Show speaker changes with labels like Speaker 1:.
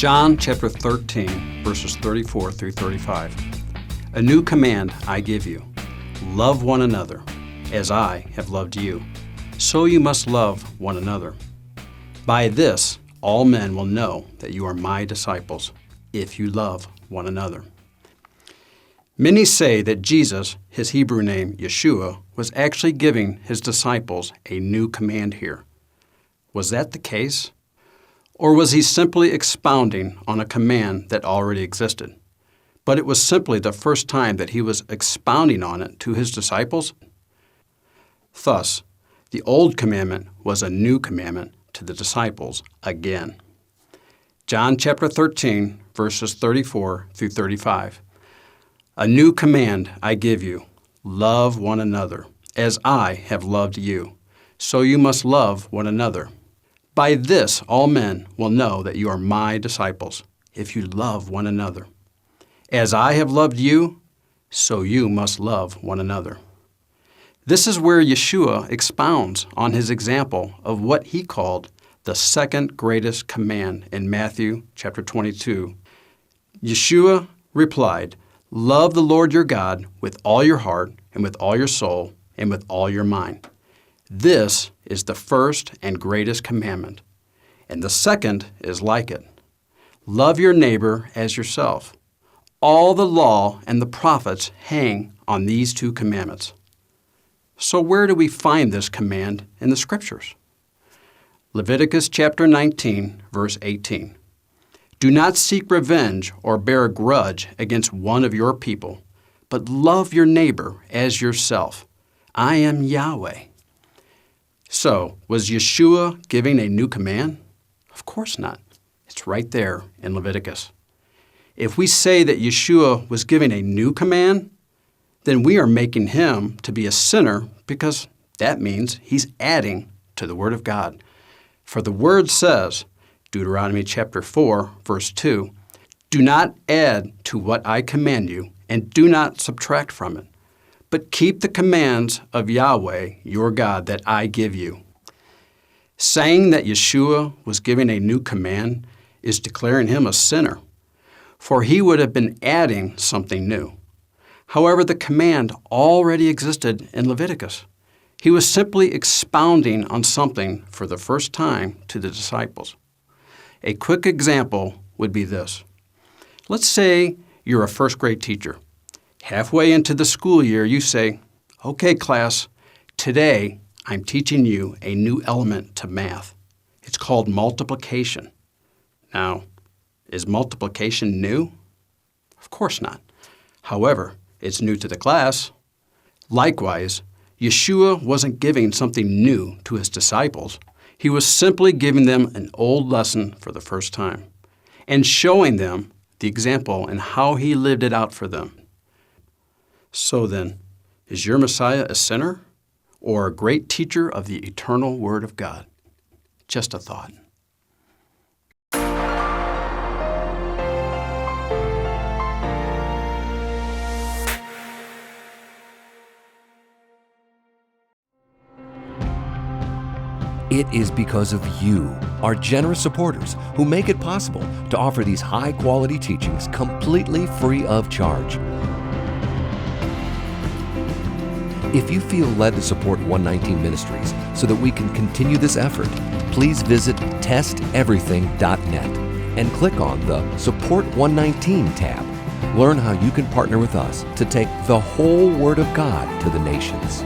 Speaker 1: John chapter 13, verses 34 through 35. A new command I give you, love one another, as I have loved you. So you must love one another. By this, all men will know that you are my disciples, if you love one another. Many say that Jesus, his Hebrew name Yeshua, was actually giving his disciples a new command here. Was that the case? Or was he simply expounding on a command that already existed? But it was simply the first time that he was expounding on it to his disciples? Thus, the old commandment was a new commandment to the disciples again. John chapter 13, verses 34 through 35. A new command I give you, love one another, as I have loved you. So you must love one another. By this all men will know that you are my disciples, if you love one another. As I have loved you, so you must love one another. This is where Yeshua expounds on his example of what he called the second greatest command in Matthew chapter 22. Yeshua replied, love the Lord your God with all your heart and with all your soul and with all your mind. This is the first and greatest commandment, and the second is like it. Love your neighbor as yourself. All the law and the prophets hang on these two commandments. So where do we find this command in the Scriptures? Leviticus chapter 19, verse 18. Do not seek revenge or bear a grudge against one of your people, but love your neighbor as yourself. I am Yahweh. So, was Yeshua giving a new command? Of course not. It's right there in Leviticus. If we say that Yeshua was giving a new command, then we are making him to be a sinner because that means he's adding to the Word of God. For the Word says, Deuteronomy chapter 4, verse 2, do not add to what I command you, and do not subtract from it, but keep the commands of Yahweh, your God, that I give you. Saying that Yeshua was giving a new command is declaring him a sinner, for he would have been adding something new. However, the command already existed in Leviticus. He was simply expounding on something for the first time to the disciples. A quick example would be this. Let's say you're a first grade teacher. Halfway into the school year, you say, okay, class, today I'm teaching you a new element to math. It's called multiplication. Now, is multiplication new? Of course not. However, it's new to the class. Likewise, Yeshua wasn't giving something new to his disciples. He was simply giving them an old lesson for the first time and showing them the example and how he lived it out for them. So then, is your Messiah a sinner or a great teacher of the eternal Word of God? Just a thought.
Speaker 2: It is because of you, our generous supporters, who make it possible to offer these high-quality teachings completely free of charge. If you feel led to support 119 Ministries so that we can continue this effort, please visit testeverything.net and click on the Support 119 tab. Learn how you can partner with us to take the whole Word of God to the nations.